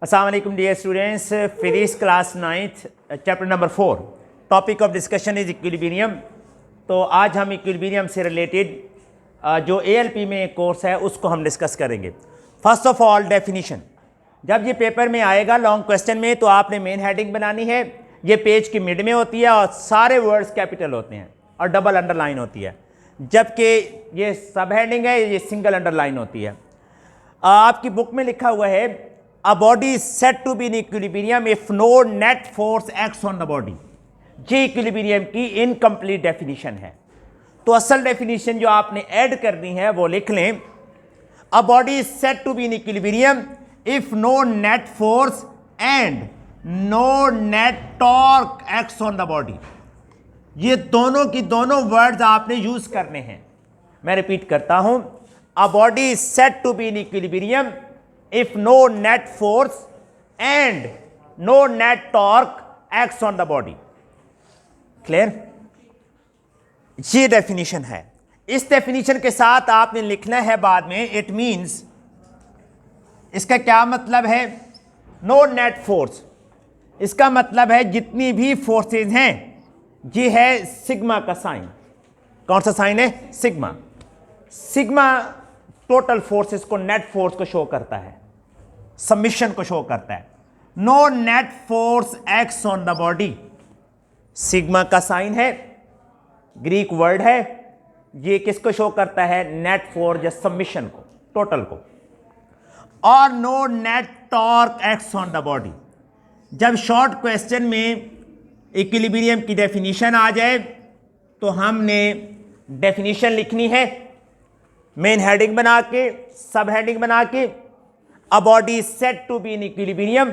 अस्सलाम वालेकुम dear students, physics class 9th chapter number 4 topic of discussion is equilibrium. तो आज हम इक्विलिब्रियम से रिलेटेड जो ALP में एक कोर्स है उसको हम डिस्कस करेंगे। फर्स्ट ऑफ ऑल डेफिनीशन, जब ये पेपर में आएगा लॉन्ग क्वेश्चन में तो आपने मेन हेडिंग बनानी है। ये पेज की मिड में होती है और सारे वर्ड्स कैपिटल होते हैं और डबल अंडरलाइन होती है, जबकि ये सब हेडिंग है, ये सिंगल अंडरलाइन होती है। आपकी बुक में लिखा हुआ है A body is said to be in equilibrium if no net force acts on the body। ये इक्विलिब्रियम की इनकम्प्लीट डेफिनेशन है। तो असल डेफिनेशन जो आपने ऐड करनी है वो लिख लें, A body is said to be in equilibrium if no net force and no net torque acts on the body। ये दोनों की दोनों वर्ड्स आपने यूज करने हैं। मैं रिपीट करता हूं, A body is said to be in equilibrium if no net force and no net torque acts on the body। Clear? ये डेफिनेशन है। इस डेफिनेशन के साथ आपने लिखना है बाद में इट मींस, इसका क्या मतलब है? नो नेट फोर्स, इसका मतलब है जितनी भी फोर्सेज हैं, ये है सिग्मा का साइन। कौन सा साइन है? सिग्मा। सिग्मा टोटल फोर्सेस को, नेट फोर्स को शो करता है, सबमिशन को शो करता है। No net force acts on the body, sigma का साइन है, ग्रीक वर्ड है। ये किसको शो करता है? नेट फोर्स या सबमिशन को, टोटल को। और no net torque acts on the body. जब शॉर्ट क्वेश्चन में इक्विलिब्रियम की डेफिनेशन आ जाए तो हमने डेफिनेशन लिखनी है मेन हेडिंग बना के, सब हेडिंग बना के। A body is said to be in equilibrium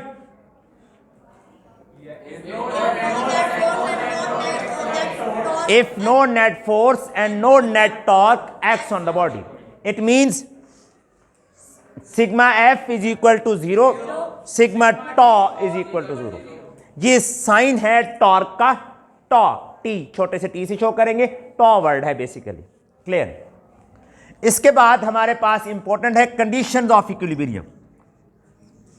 if no net force and no net torque acts on the body। It means sigma F is equal to 0, sigma tau is equal to 0। ये sign है torque का, टॉ, T छोटे से T से show करेंगे, tau word है basically. Clear? इसके बाद हमारे पास इंपॉर्टेंट है कंडीशंस ऑफ इक्विलिब्रियम।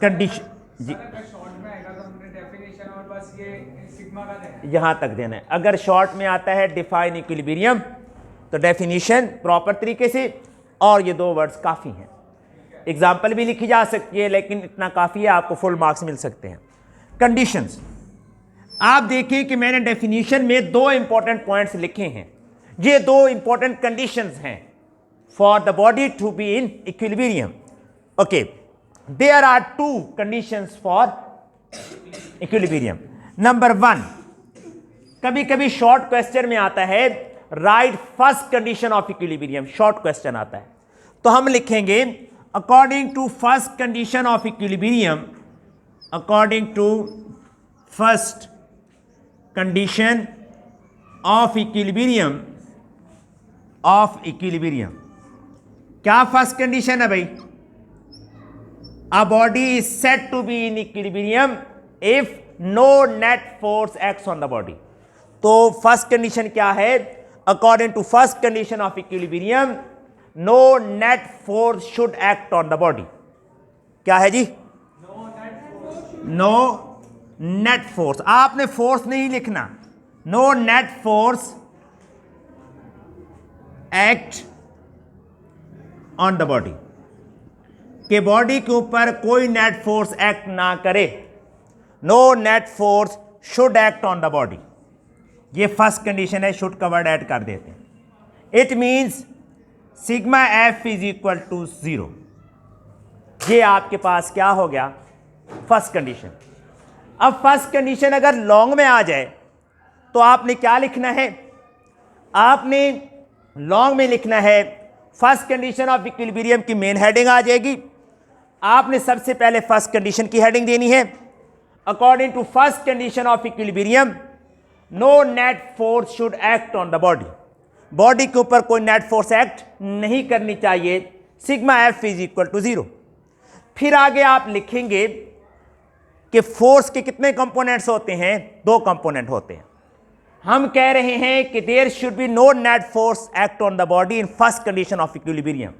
कंडीशन जी शॉर्ट में आएगा तो हमने डेफिनेशन और बस ये सिग्मा का देना है। यहां तक देना है। अगर शॉर्ट में आता है डिफाइन इक्विलिब्रियम तो डेफिनेशन प्रॉपर तरीके से, और ये दो वर्ड्स काफ़ी हैं। एग्जाम्पल भी लिखी जा सकती है लेकिन इतना काफ़ी है, आपको फुल मार्क्स मिल सकते हैं। कंडीशंस, आप देखिए कि मैंने डेफिनेशन में दो इंपॉर्टेंट पॉइंट्स लिखे हैं। ये दो इंपॉर्टेंट कंडीशंस हैं for the body to be in equilibrium. Okay, there are two conditions for equilibrium। Number 1, कभी कभी शॉर्ट क्वेश्चन में आता है write first condition of equilibrium. Short question आता है तो हम लिखेंगे according to first condition of equilibrium, according to first condition of equilibrium, of equilibrium. क्या फर्स्ट कंडीशन है भाई? A body is said to be in equilibrium if no net force acts on the body। तो first condition क्या है? According to first condition of equilibrium, no net force should act on the body। क्या है जी? No net force। आपने force नहीं लिखना, no net force act on the body, कि body के ऊपर कोई नेट फोर्स एक्ट ना करे। No net force should act on the body. ये फर्स्ट कंडीशन है, शुड का वर्ड ऐड कर देते हैं। It means sigma F is equal to 0। ये आपके पास क्या हो गया? First condition. अब फर्स्ट कंडीशन अगर लॉन्ग में आ जाए तो आपने क्या लिखना है? आपने लॉन्ग में लिखना है फर्स्ट कंडीशन ऑफ इक्विलिब्रियम की मेन हेडिंग आ जाएगी। आपने सबसे पहले फर्स्ट कंडीशन की हेडिंग देनी है, according to first condition of equilibrium no net force should act on the body. Body के ऊपर कोई नेट फोर्स एक्ट नहीं करनी चाहिए। Sigma F is equal to 0। फिर आगे आप लिखेंगे कि फोर्स के कितने कंपोनेंट्स होते हैं? 2 कंपोनेंट होते हैं। हम कह रहे हैं कि there should be no net force act on the body in first condition of equilibrium.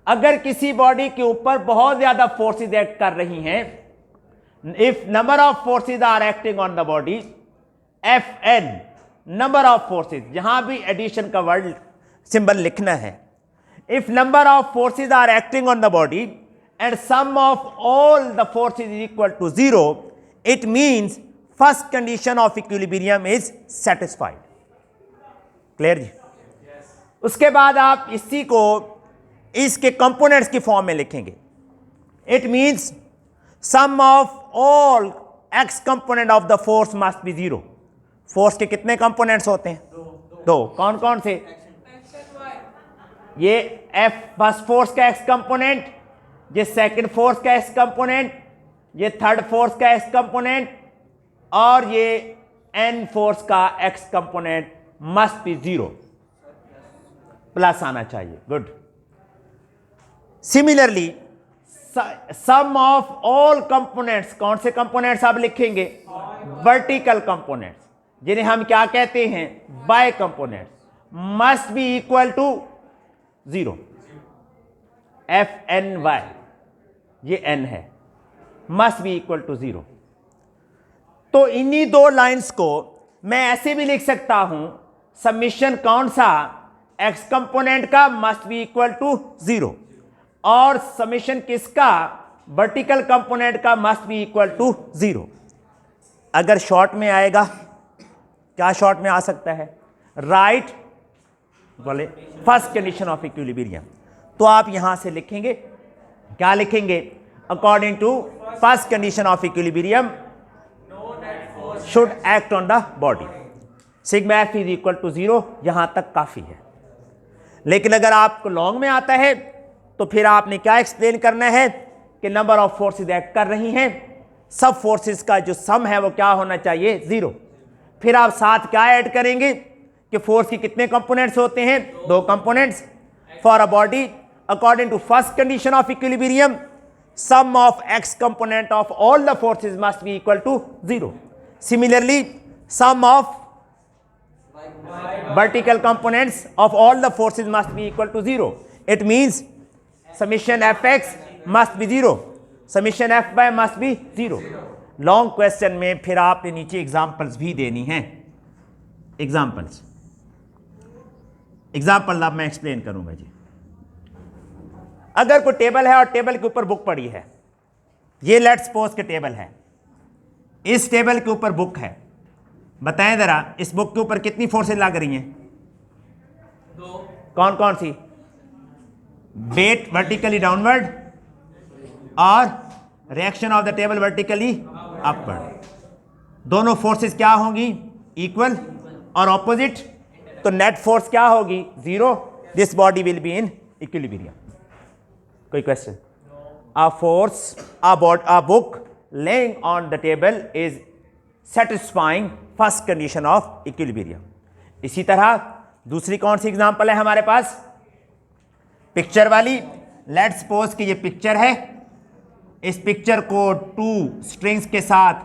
अगर किसी बॉडी के ऊपर बहुत ज्यादा फोर्सेस एक्ट कर रही हैं if number of forces are acting on the body, Fn number of forces, जहां भी एडिशन का वर्ड सिंबल लिखना है, if number of forces are acting on the body and sum of all the forces is equal to 0, it means first condition of equilibrium is satisfied. Clear जी? उसके बाद आप इसी को इसके कंपोनेंट्स की फॉर्म में लिखेंगे. It means sum of all X component of the force must be 0. Force के कितने कंपोनेंट्स होते हैं? दो. कौन कौन से? ये एफ फर्स्ट फोर्स का एक्स कंपोनेंट, ये सेकंड फोर्स का एक्स कंपोनेंट, ये थर्ड फोर्स का एक्स कंपोनेंट, और ये एन फोर्स का X component must be 0. Plus आना चाहिए. Good. Similarly sum of all components, कौन से कंपोनेंट्स आप लिखेंगे? वर्टिकल कंपोनेंट्स, जिन्हें हम क्या कहते हैं? Y components, must be equal to 0. F N Y, ये एन है, मस्ट बी इक्वल टू 0. तो इन्हीं दो लाइंस को मैं ऐसे भी लिख सकता हूं, समीशन कौन सा? एक्स कंपोनेंट का मस्ट बी इक्वल टू 0, और समीशन किसका? वर्टिकल कंपोनेंट का मस्ट बी इक्वल टू 0. अगर शॉर्ट में आएगा, क्या शॉर्ट में आ सकता है? राइट बोले फर्स्ट कंडीशन ऑफ इक्विलिब्रियम. तो आप यहां से लिखेंगे, क्या लिखेंगे? According to first condition of equilibrium should act on the body, sigma F is equal to 0. यहां तक काफी है. लेकिन अगर आपको लॉन्ग में आता है तो फिर आपने क्या एक्सप्लेन करना है कि नंबर ऑफ फोर्सेस एक्ट कर रही हैं, सब फोर्सेस का जो सम है वो क्या होना चाहिए? 0. फिर आप साथ क्या ऐड करेंगे कि फोर्स के कितने कंपोनेंट्स होते हैं? दो components. For a body according to first condition of equilibrium sum of X component of all the forces must be equal to 0. Similarly sum of vertical components of all the forces must be equal to 0. It means summation fx must be 0, summation fy must be 0. Long question में फिर आपने नीचे examples भी देनी हैं. Example अब मैं explain करूंगा जी. अगर कोई टेबल है और टेबल के ऊपर बुक पड़ी है, ये लेट्स सपोज के टेबल है, इस टेबल के ऊपर बुक है. बताएं जरा, इस बुक के ऊपर कितनी फोर्सेस लग रही हैं? 2. कौन कौन सी? वेट वर्टिकली डाउनवर्ड और reaction of the table vertically upward. दोनों फोर्सेस क्या होंगी? इक्वल और ऑपोजिट. तो नेट फोर्स क्या होगी? 0. This body will be in equilibrium. कोई question? A force, a book laying on the table is satisfying first condition of equilibrium. इसी तरह दूसरी कौन सी एग्जांपल है हमारे पास? पिक्चर वाली. लेट्स सपोज कि ये पिक्चर है, इस पिक्चर को 2 स्ट्रिंग्स के साथ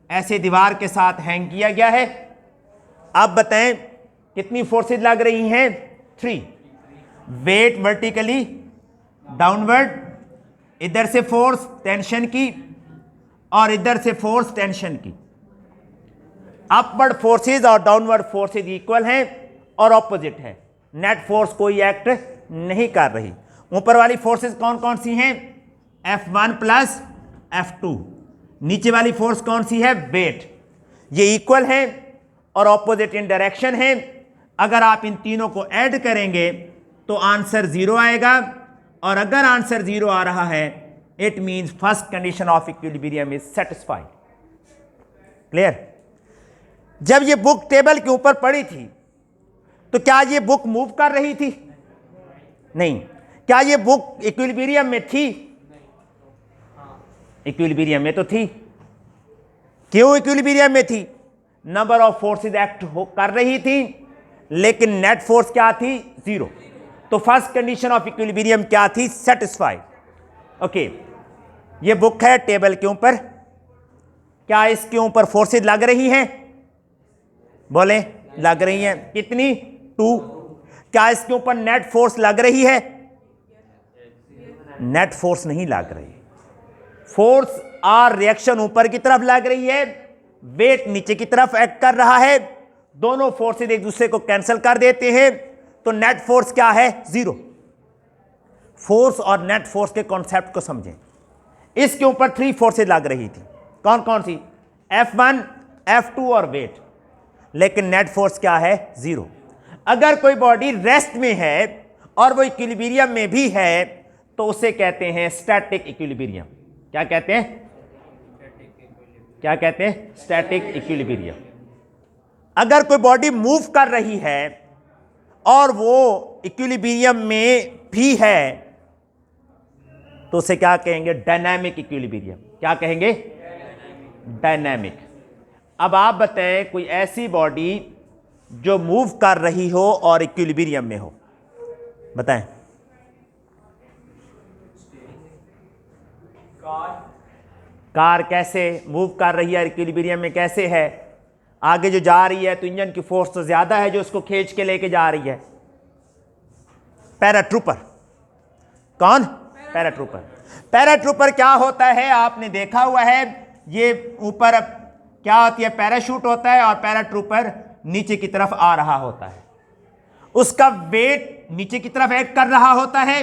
ऐसे दीवार के साथ हैंग किया गया है. अब बताएं कितनी फोर्सेस लग रही हैं? 3. वेट वर्टिकली डाउनवर्ड, इधर से फोर्स टेंशन की और इधर से फोर्स टेंशन की. अपवर्ड फोर्सेज और डाउनवर्ड फोर्सेज इक्वल हैं और ऑपोजिट है. नेट फोर्स कोई एक्ट नहीं कर रही. ऊपर वाली फोर्सेज कौन कौन सी हैं? F1 plus F2. नीचे वाली फोर्स कौन सी है? वेट. ये इक्वल हैं और ऑपोजिट इन डायरेक्शन है. अगर आप इन तीनों को ऐड करेंगे तो आंसर 0 आएगा, और अगर आंसर 0 आ रहा है it means first condition of equilibrium is satisfied. Clear? जब ये बुक टेबल के ऊपर पड़ी थी तो क्या ये बुक मूव कर रही थी? नहीं. क्या ये बुक इक्विलिब्रियम में थी? इक्विलिब्रियम में तो थी. क्यों इक्विलिब्रियम में थी? नंबर ऑफ फोर्सेस एक्ट कर रही थी, लेकिन नेट फोर्स क्या थी? 0. तो फर्स्ट कंडीशन ऑफ इक्विलिब्रियम क्या थी? सेटिस्फाइड. ओके. ये बुक है टेबल के ऊपर, क्या इसके ऊपर फोर्सेस लग रही हैं? बोले लग रही हैं. कितनी? 2. क्या इसके ऊपर नेट फोर्स लग रही है? नेट फोर्स नहीं लग रही. फोर्स और रिएक्शन ऊपर की तरफ लग रही है, वेट नीचे की तरफ एक्ट कर रहा है, दोनों फोर्सेस एक दूसरे को कैंसिल कर देते हैं, तो नेट फोर्स क्या है? जीरो। फोर्स और नेट फोर्स के कॉन्सेप्ट को समझें। इसके ऊपर 3 फोर्सेस लग रही थी, कौन कौन सी? F1, F2 और वेट, लेकिन नेट फोर्स क्या है? जीरो। अगर कोई बॉडी रेस्ट में है और वो इक्विलिब्रियम में भी है तो उसे कहते हैं स्टैटिक इक्विलिब्रियम। क्या कहते हैं? क्या कहते हैं? Static equilibrium. अगर कोई बॉडी मूव कर रही है और वो इक्विलिब्रियम में भी है तो उसे क्या कहेंगे? Dynamic equilibrium. क्या कहेंगे? डायनामिक। अब आप बताएं कोई ऐसी बॉडी जो मूव कर रही हो और इक्विलिब्रियम में हो, बताएं। कार कैसे मूव कर रही है, इक्विलिब्रियम में कैसे है? आगे जो जा रही है तो इंजन की फोर्स तो ज्यादा है जो उसको खींच के लेके जा रही है। पैराट्रूपर। कौन? पैराट्रूपर। पैराट्रूपर क्या होता है? आपने देखा हुआ है, ये ऊपर क्या होती है? पैराशूट होता है और पैराट्रूपर नीचे की तरफ आ रहा होता है, उसका वेट नीचे की तरफ एक्ट कर रहा होता है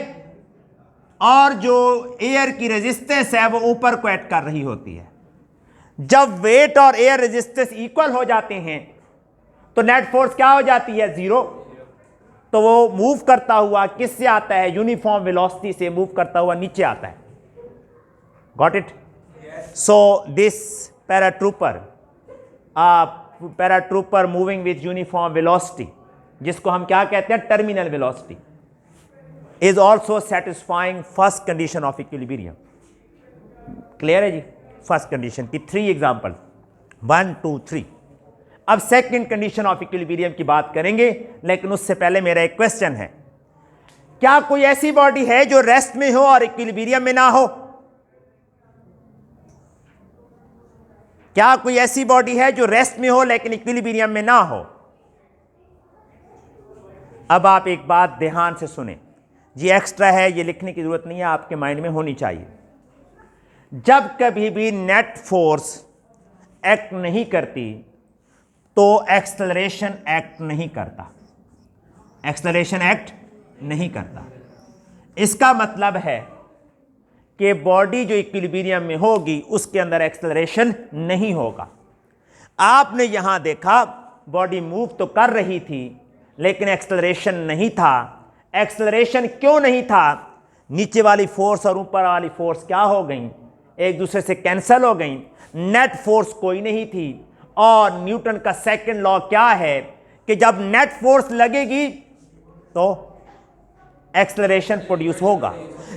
और जो एयर की रेजिस्टेंस है वो ऊपर को एक्ट कर रही होती है। जब वेट और एयर रेजिस्टेंस इक्वल हो जाते हैं तो नेट फोर्स क्या हो जाती है? जीरो। तो वो मूव करता हुआ किससे आता है? यूनिफॉर्म वेलोसिटी से मूव करता हुआ नीचे आता है। Got it? So this paratrooper moving with uniform velocity, जिसको हम क्या कहते हैं? Terminal velocity, is also satisfying first condition of equilibrium. Clear है जी? फर्स्ट कंडीशन की 3 एग्जाम्पल, 1 2 3। अब सेकंड कंडीशन ऑफ इक्विलिब्रियम की बात करेंगे, लेकिन उससे पहले मेरा एक क्वेश्चन है, क्या कोई ऐसी बॉडी है जो रेस्ट में हो और इक्विलिब्रियम में ना हो? क्या कोई ऐसी बॉडी है जो रेस्ट में हो लेकिन इक्विलिब्रियम में ना हो? अब आप एक बात ध्यान से सुने, ये एक्स्ट्रा है, ये लिखने की जरूरत नहीं है, आपके माइंड में होनी चाहिए। जब कभी भी नेट फोर्स एक्ट नहीं करती तो एक्सेलरेशन एक्ट नहीं करता। एक्सेलरेशन एक्ट नहीं करता। इसका मतलब है कि बॉडी जो इक्विलिब्रियम में होगी उसके अंदर एक्सेलरेशन नहीं होगा। आपने यहां देखा बॉडी मूव तो कर रही थी लेकिन एक्सेलरेशन नहीं था। एक्सेलरेशन क्यों नहीं था? नीचे वाली फोर्स और ऊपर वाली फोर्स क्या हो गई? एक दूसरे से कैंसिल हो गई। नेट फोर्स कोई नहीं थी। और न्यूटन का सेकंड लॉ क्या है कि जब नेट फोर्स लगेगी तो एक्सेलरेशन प्रोड्यूस होगा।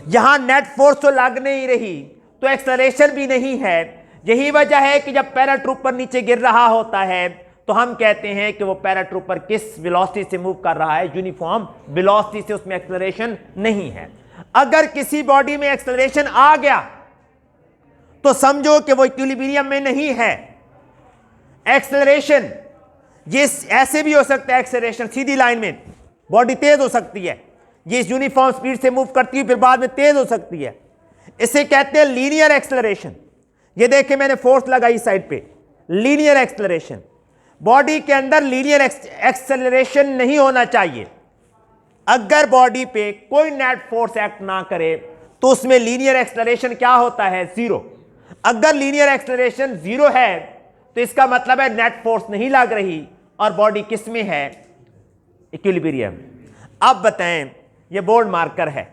यहां नेट फोर्स तो लग नहीं रही तो एक्सेलरेशन भी नहीं है। यही वजह है कि जब पैराट्रूपर नीचे गिर रहा होता है तो हम कहते हैं कि वो पैराट्रूपर किस वेलोसिटी से मूव कर रहा है? यूनिफॉर्म वेलोसिटी से, उसमें एक्सेलरेशन नहीं है। अगर किसी बॉडी में एक्सेलरेशन आ गया तो समझो कि वो इक्विलिब्रियम में नहीं है। एक्सेलरेशन ये ऐसे भी हो सकता है, एक्सेलरेशन सीधी लाइन में बॉडी तेज हो सकती है, ये इस यूनिफॉर्म स्पीड से मूव करती है फिर बाद में तेज हो सकती है। इसे कहते हैं लीनियर एक्सेलरेशन। ये देखिए मैंने फोर्स लगाई साइड पे, लीनियर एक्सेलरेशन। बॉडी के अंदर लीनियर एक्सेलरेशन नहीं होना चाहिए। अगर बॉडी पे कोई नेट फोर्स एक्ट ना करे तो उसमें लीनियर एक्सेलरेशन क्या होता है? जीरो। अगर लीनियर एक्सेलरेशन जीरो है तो इसका मतलब है नेट फोर्स नहीं लग रही और बॉडी किस में है? इक्विलिब्रियम। अब बताएं, ये बोर्ड मार्कर है,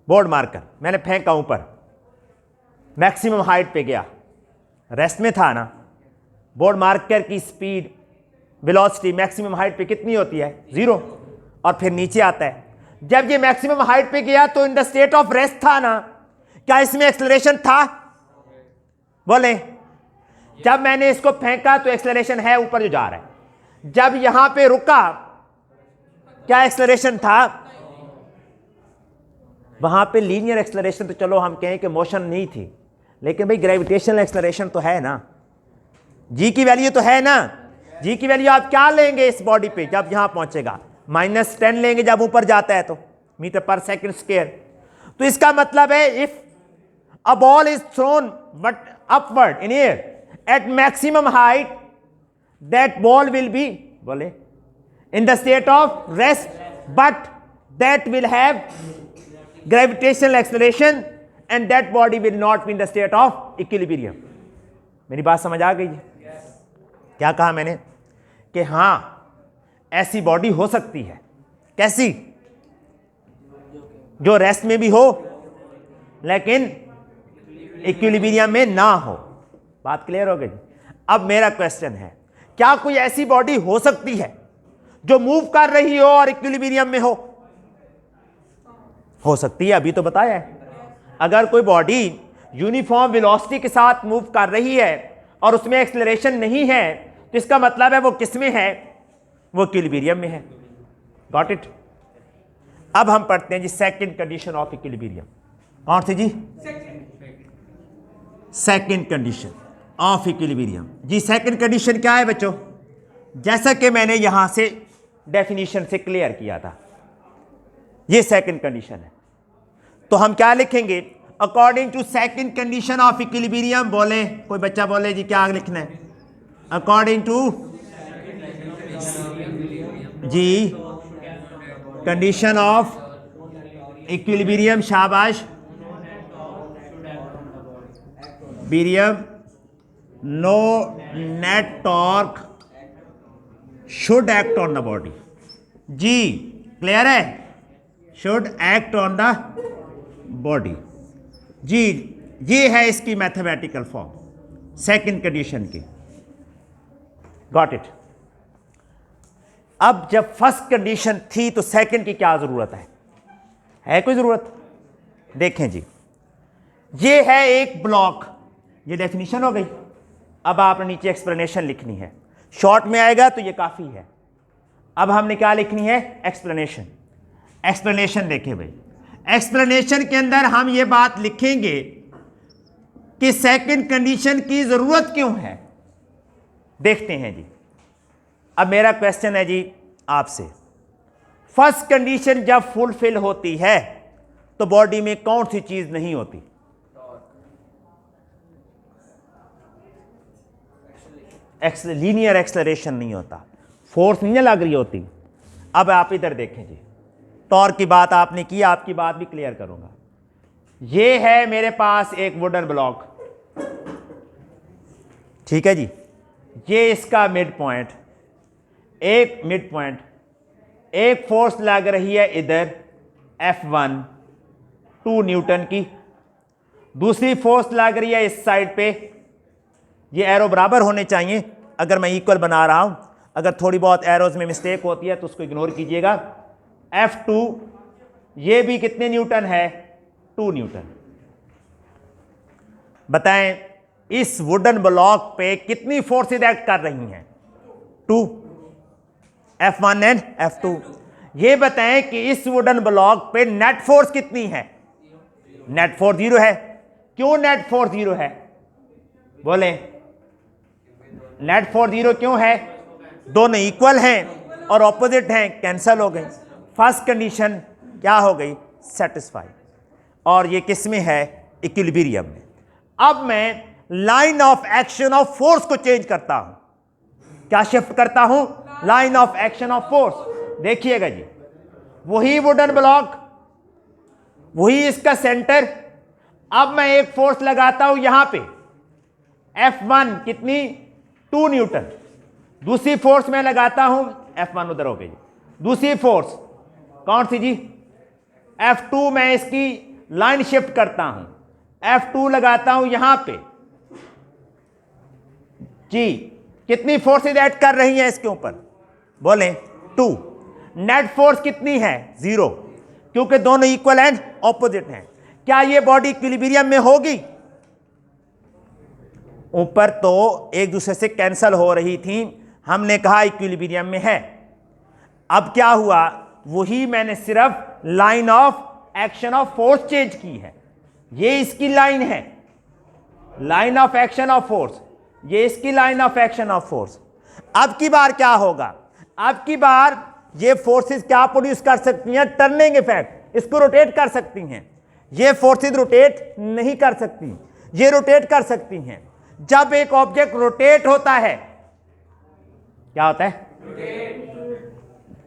बोर्ड मार्कर मैंने फेंका ऊपर, मैक्सिमम हाइट पे गया, रेस्ट में था ना। बोर्ड मार्कर की स्पीड वेलोसिटी मैक्सिमम हाइट पे कितनी होती है? जीरो। और फिर नीचे आता है। जब ये मैक्सिमम हाइट पे गया तो in the state of rest था ना, क्या इसमें एक्सेलरेशन था? बोले। जब मैंने इसको फेंका तो एक्सेलरेशन है ऊपर जो जा रहा है। जब यहां पे रुका क्या एक्सेलरेशन था? वहां पे लीनियर एक्सेलरेशन तो चलो हम कहें कि मोशन नहीं थी, लेकिन भाई ग्रेविटेशनल एक्सेलरेशन तो है ना, जी की वैल्यू तो है ना। जी की वैल्यू आप क्या लेंगे इस बॉडी पे जब यहां पहुंचेगा? -10 लेंगे जब ऊपर जाता है तो मीटर पर सेकंड स्क्वायर। तो इसका मतलब है if a ball is thrown but upward in air at maximum height, that ball will be बोले in the state of rest, but that will have gravitational acceleration and that body will not be in the state of equilibrium. मेरी बात समझ आ गई है? क्या कहा मैंने कि हाँ ऐसी बॉडी हो सकती है। कैसी? जो रेस्ट में भी हो लेकिन इक्विलिब्रियम में ना हो। बात क्लियर हो गई? अब मेरा क्वेश्चन है, क्या कोई ऐसी बॉडी हो सकती है जो मूव कर रही हो और इक्विलिब्रियम में हो सकती है। अभी तो बताया है। अगर कोई बॉडी यूनिफॉर्म वेलोसिटी के साथ मूव कर रही है और उसमें एक्सेलरेशन नहीं है तो इसका मतलब है वो किस में है? वो इक्विलिब्रियम में है। Got it? अब हम पढ़ते हैं जी सेकंड कंडीशन ऑफ इक्विलिब्रियम। कौन सी जी? Second condition of equilibrium. जी सेकंड कंडीशन क्या है बच्चों? जैसा कि मैंने यहां से डेफिनेशन से क्लियर किया था, ये सेकंड कंडीशन है। तो हम क्या लिखेंगे? According to second condition of equilibrium. बोले कोई बच्चा बोले जी क्या लिखना है? अकॉर्डिंग टू जी कंडीशन ऑफ इक्विलिब्रियम, शाबाश, बिरियम, no net torque should act on the body. जी क्लियर है? Should act on the body. जी ये है इसकी मैथमेटिकल फॉर्म सेकंड कंडीशन की। Got it? अब जब फर्स्ट कंडीशन थी तो सेकंड की क्या जरूरत है कोई जरूरत? देखें जी, ये है एक ब्लॉक, ये डेफिनेशन हो गई। अब आपने नीचे एक्सप्लेनेशन लिखनी है। शॉर्ट में आएगा तो ये काफी है। अब हमने क्या लिखनी है? एक्सप्लेनेशन। एक्सप्लेनेशन देखें भाई, एक्सप्लेनेशन के अंदर हम ये बात लिखेंगे कि सेकंड कंडीशन की जरूरत क्यों है। देखते हैं जी। अब मेरा क्वेश्चन है जी आपसे, फर्स्ट कंडीशन जब फुलफिल होती है तो बॉडी में कौन सी चीज नहीं होती? लीनियर एक्सेलरेशन नहीं होता, फोर्स नहीं लग रही होती। अब आप इधर देखें जी, टॉर्क की बात आपने की, आपकी बात भी क्लियर करूंगा। ये है मेरे पास एक वुडन ब्लॉक, ठीक है जी। ये इसका मिड पॉइंट, एक मिड पॉइंट, एक फोर्स लग रही है इधर F1 2 न्यूटन की, दूसरी फोर्स लग रही है इस साइड पे। ये एरो बराबर होने चाहिए अगर मैं इक्वल बना रहा हूं। अगर थोड़ी बहुत एरोज में मिस्टेक होती है तो उसको इग्नोर कीजिएगा। F2 ये भी कितने न्यूटन है? 2 न्यूटन। बताएं इस वुडन ब्लॉक पे कितनी फोर्सेज एक्ट कर रही हैं? 2, F1 एंड F2। ये बताएं कि इस वुडन ब्लॉक पे नेट फोर्स कितनी है? नेट फोर्स 0 है। क्यों नेट फोर्स 0 है? बोले नेट फोर्स 0 क्यों है? दोनों इक्वल हैं और ऑपोजिट हैं, कैंसल हो गई। फर्स्ट कंडीशन क्या हो गई? सेटिस्फाई। और ये किस में है? इक्विलिब्रियम में। अब मैं line of action of force को चेंज करता हूं। क्या शिफ्ट करता हूं? Line of action of force. देखिएगा जी, वही वुडन ब्लॉक, वही इसका सेंटर। अब मैं एक फोर्स लगाता हूं यहां पे F1 कितनी? 2 न्यूटन। दूसरी फोर्स मैं लगाता हूं, F1 उधर हो गई। दूसरी फोर्स कौन सी जी? F2 मैं इसकी लाइन शिफ्ट करता हूं, F2 लगाता हूं यहां पे। जी कितनी फोर्सेज ऐड कर रही हैं इसके ऊपर? बोलें 2। नेट फोर्स कितनी है? 0, क्योंकि दोनों इक्वल एंड ऑपोजिट हैं। क्या ये बॉडी इक्विलिब्रियम में होगी? ऊपर तो एक दूसरे से कैंसल हो रही थी, हमने कहा इक्विलिब्रियम में है। अब क्या हुआ? वही मैंने सिर्फ line of action of force change की है। ये इसकी लाइन है, line of action of force, ये इसकी line of action of force. अब की बार क्या होगा? अब की बार ये फोर्सेस क्या प्रोड्यूस कर सकती हैं? टर्निंग इफेक्ट, इसको रोटेट कर सकती हैं। ये फोर्सेस रोटेट नहीं कर सकती, ये रोटेट कर सकती हैं। जब एक ऑब्जेक्ट रोटेट होता है, क्या होता है?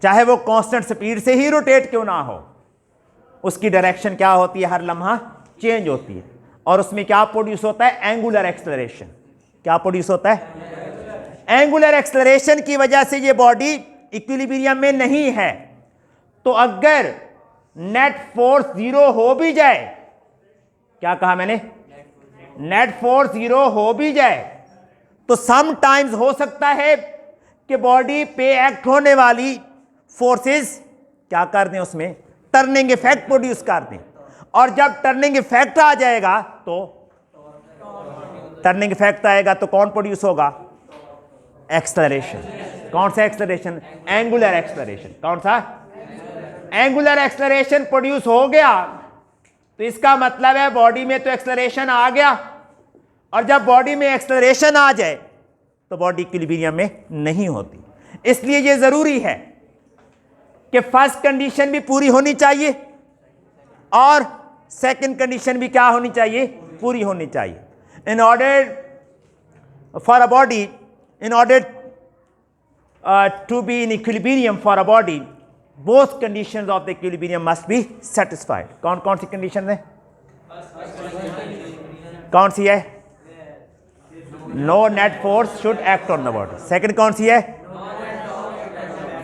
चाहे वो कांस्टेंट स्पीड से ही रोटेट क्यों ना हो, उसकी डायरेक्शन क्या होती है? हर लम्हा चेंज होती है। और उसमें क्या प्रोड्यूस होता है? Angular acceleration. क्या प्रोड्यूस होता है? एंगुलर एक्सेलरेशन की वजह से ये बॉडी इक्विलिब्रियम में नहीं है। तो अगर नेट फोर्स जीरो हो भी जाए, क्या कहा मैंने? नेट फोर्स जीरो हो भी जाए तो सम टाइम्स हो सकता है कि बॉडी पे एक्ट होने वाली फोर्सेस क्या कर दें, उसमें टर्निंग इफेक्ट प्रोड्यूस कर दें। और जब टर्निंग इफेक्ट आ जाएगा तो टर्निंग इफेक्ट आएगा तो कौन प्रोड्यूस होगा? एक्सेलरेशन। कौन सा एक्सेलरेशन? Angular acceleration. कौन सा? एंगुलर एक्सेलरेशन प्रोड्यूस हो गया तो इसका मतलब है बॉडी में तो एक्सेलरेशन आ गया, और जब बॉडी में एक्सेलरेशन आ जाए तो बॉडी इक्विलिब्रियम में नहीं होती। इसलिए यह जरूरी है कि फर्स्ट कंडीशन भी पूरी होनी चाहिए और सेकंड कंडीशन भी क्या होनी चाहिए? पूरी होनी चाहिए। In order for a body, in order to be in equilibrium for a body, both conditions of the equilibrium must be satisfied. कौन कौन सी कंडीशन है? कौन सी है? No net force should act on the body. Second कौन सी है?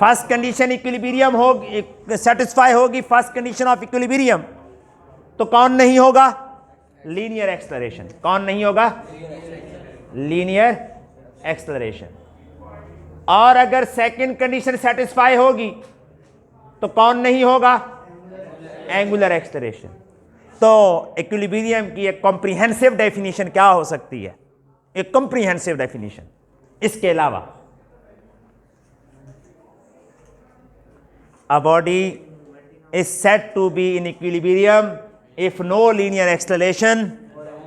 फर्स्ट कंडीशन इक्विलिब्रियम होगी, सेटिस्फाई होगी फर्स्ट कंडीशन ऑफ इक्विलिब्रियम, तो कौन नहीं होगा? Linear acceleration. कौन नहीं होगा? Linear acceleration. और अगर सेकंड कंडीशन सेटिस्फाई होगी तो कौन नहीं होगा? Angular acceleration. तो इक्विलिब्रियम की एक कॉम्प्रिहेंसिव डेफिनेशन क्या हो सकती है? एक कॉम्प्रिहेंसिव डेफिनेशन इसके अलावा, a body is said to be in equilibrium if no linear acceleration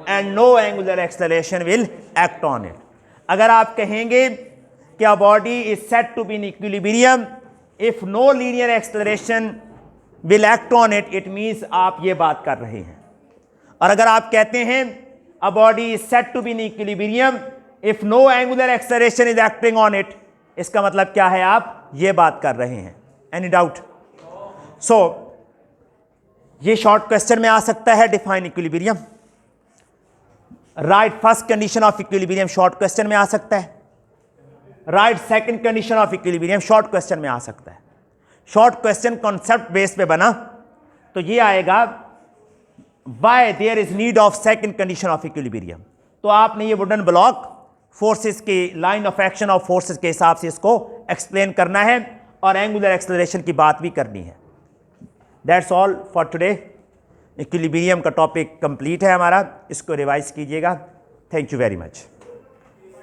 and no angular acceleration will act on it. अगर आप कहेंगे कि a body is said to be in equilibrium if no linear acceleration will act on it, it means आप ये बात कर रहे हैं। और अगर आप कहते हैं a body is said to be in equilibrium if no angular acceleration is acting on it, इसका मतलब क्या है? आप ये बात कर रहे हैं। Any doubt? सो ये शॉर्ट क्वेश्चन में आ सकता है, define equilibrium, right first condition of equilibrium short question में आ सकता है, right second condition of equilibrium short question में आ सकता है। शॉर्ट क्वेश्चन कॉन्सेप्ट बेस पे बना तो ये आएगा why there is need of second condition of equilibrium. तो आपने ये वुडन ब्लॉक फोर्सेस की line of action of forces के हिसाब से इसको एक्सप्लेन करना है और एंगुलर एक्सेलरेशन की बात भी करनी है। That's all for today. Equilibrium का टॉपिक कंप्लीट है हमारा, इसको रिवाइज कीजिएगा। Thank you very much.